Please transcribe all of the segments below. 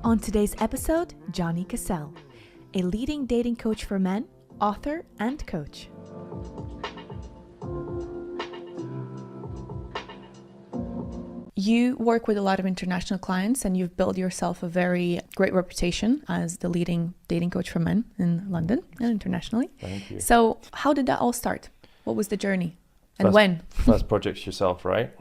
On today's episode, Johnny Cassell, a leading dating coach for men, author, and coach. You work with a lot of international clients and you've built yourself a very great reputation as the leading dating coach for men in London and internationally. Thank you. So how did that all start? What was the journey? And when? First project's yourself, right?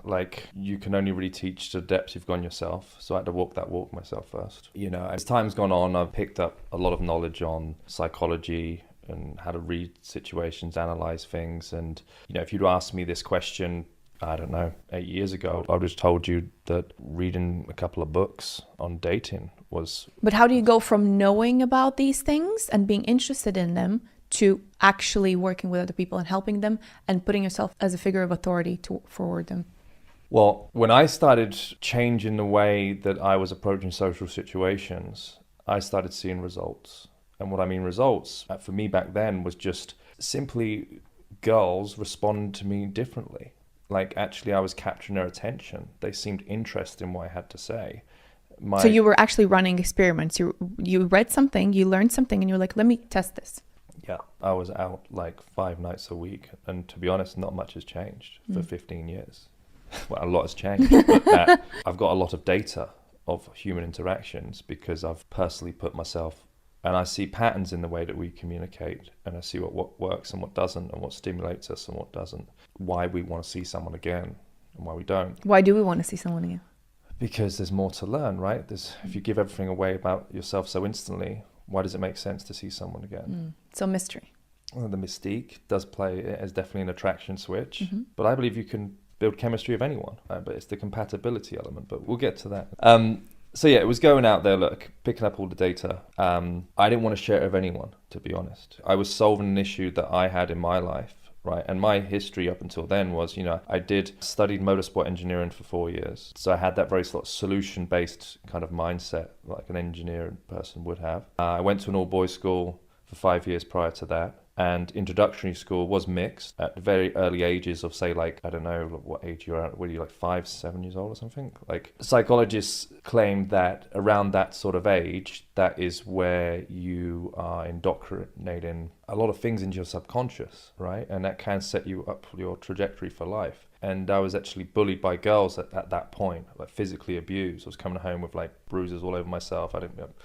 Like, you can only really teach to the depths you've gone yourself. So I had to walk that walk myself first. You know, as time's gone on, I've picked up a lot of knowledge on psychology and how to read situations, analyze things. And, you know, if you'd asked me this question, I don't know, 8 years ago, I would have told you that reading a couple of books on dating was... But how do you go from knowing about these things and being interested in them to actually working with other people and helping them and putting yourself as a figure of authority to forward them? Well, when I started changing the way that I was approaching social situations, I started seeing results. And what I mean results, for me back then, was just simply girls responded to me differently. Like, actually, I was capturing their attention. They seemed interested in what I had to say. So you were actually running experiments. You read something, you learned something, and you were like, let me test this. Yeah, I was out like 5 nights a week. And to be honest, not much has changed for 15 years. Well, a lot has changed. But I've got a lot of data of human interactions because I've personally put myself, and I see patterns in the way that we communicate, and I see what works and what doesn't, and what stimulates us and what doesn't, why we want to see someone again and why we don't. Why do we want to see someone again? Because there's more to learn, right? If you give everything away about yourself so instantly, why does it make sense to see someone again? So mystery. Well, the mystique does play as definitely an attraction switch, but I believe you can build chemistry of anyone, but it's the compatibility element, but we'll get to that. So yeah, it was going out there, picking up all the data. I didn't want to share it with anyone, to be honest. I was solving an issue that I had in my life, right? And my history up until then was, you know, I studied motorsport engineering for 4 years. So I had that very sort of solution-based kind of mindset, like an engineering person would have. I went to an all-boys school for 5 years prior to that. And introductory school was mixed at very early ages of, say, like, I don't know what age you're at, were you like 5, 7 years old or something? Like, psychologists claim that around that sort of age, that is where you are indoctrinating a lot of things into your subconscious, right? And that can set you up for your trajectory for life. And I was actually bullied by girls at that point, like physically abused. I was coming home with like bruises all over myself.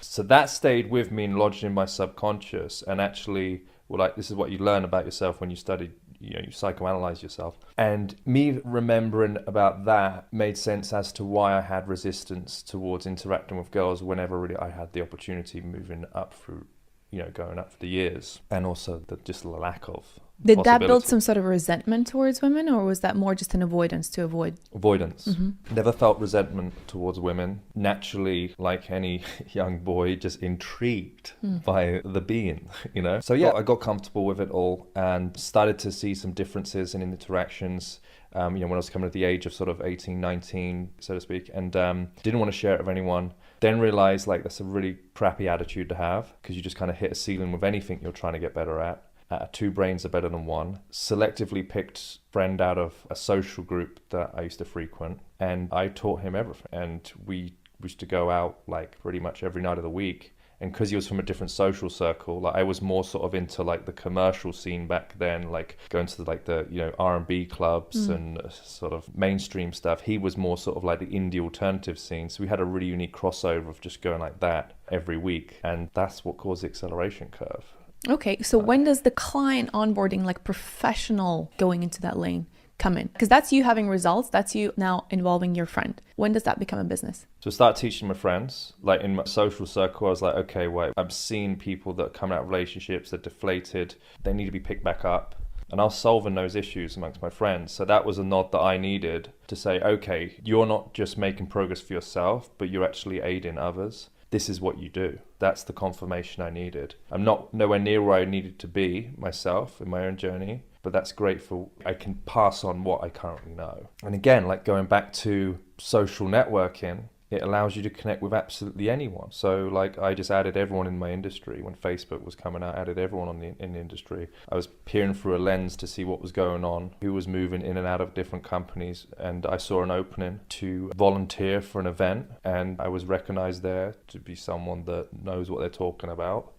So that stayed with me and lodged in my subconscious. And actually, well, like, this is what you learn about yourself when you study, you know, you psychoanalyze yourself. And me remembering about that made sense as to why I had resistance towards interacting with girls whenever really I had the opportunity moving up through, you know, going up for the years. And also just the lack of. Did that build some sort of resentment towards women, or was that more just an avoidance to avoid? Avoidance. Never felt resentment towards women. Naturally, like any young boy, just intrigued by the being, you know? So yeah, I got comfortable with it all and started to see some differences in interactions, you know, when I was coming at the age of sort of 18, 19, so to speak, and didn't want to share it with anyone. Then realized, like, that's a really crappy attitude to have because you just kind of hit a ceiling with anything you're trying to get better at. 2 brains are better than 1. Selectively picked friend out of a social group that I used to frequent, and I taught him everything. And we used to go out like pretty much every night of the week. And because he was from a different social circle, like, I was more sort of into like the commercial scene back then, like going to like the, you know, R&B clubs and sort of mainstream stuff. He was more sort of like the indie alternative scene. So we had a really unique crossover of just going like that every week. And that's what caused the acceleration curve. Okay, so when does the client onboarding, like professional going into that lane, come in? Because that's you having results, that's you now involving your friend. When does that become a business? So I start teaching my friends. Like, in my social circle, I was like, okay, wait, I'm seeing people that come out of relationships, they're deflated, they need to be picked back up. And I was solving those issues amongst my friends. So that was a nod that I needed to say, okay, you're not just making progress for yourself, but you're actually aiding others. This is what you do. That's the confirmation I needed. I'm not nowhere near where I needed to be myself in my own journey, but that's great for, I can pass on what I currently know. And again, like going back to social networking, it allows you to connect with absolutely anyone. So like I just added everyone in my industry when Facebook was coming out, added everyone in the industry. I was peering through a lens to see what was going on, who was moving in and out of different companies, and I saw an opening to volunteer for an event, and I was recognized there to be someone that knows what they're talking about.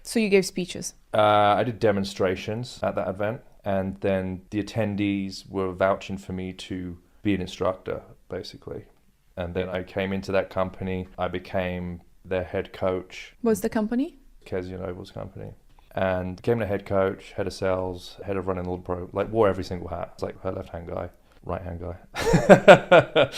So you gave speeches? I did demonstrations at that event, and then the attendees were vouching for me to be an instructor, basically. And then I came into that company. I became their head coach. What was the company? Kezia Noble's company. And became the head coach, head of sales, head of running all the like wore every single hat. It's like her left-hand guy, right-hand guy.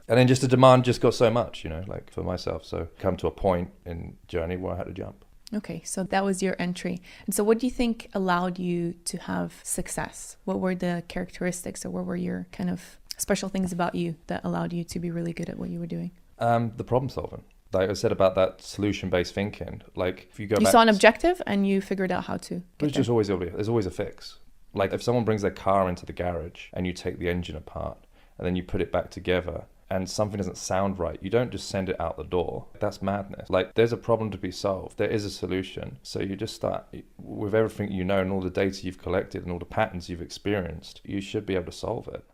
And then just the demand just got so much, like for myself. So come to a point in journey where I had to jump. Okay, so that was your entry. And so what do you think allowed you to have success? What were the characteristics, or what were your kind of special things about you that allowed you to be really good at what you were doing? The problem solving. Like I said about that solution-based thinking, like if you go back... You saw an objective and you figured out how to get there. There's always a fix. Like if someone brings their car into the garage and you take the engine apart and then you put it back together and something doesn't sound right, you don't just send it out the door. That's madness. Like there's a problem to be solved. There is a solution. So you just start with everything you know and all the data you've collected and all the patterns you've experienced. You should be able to solve it.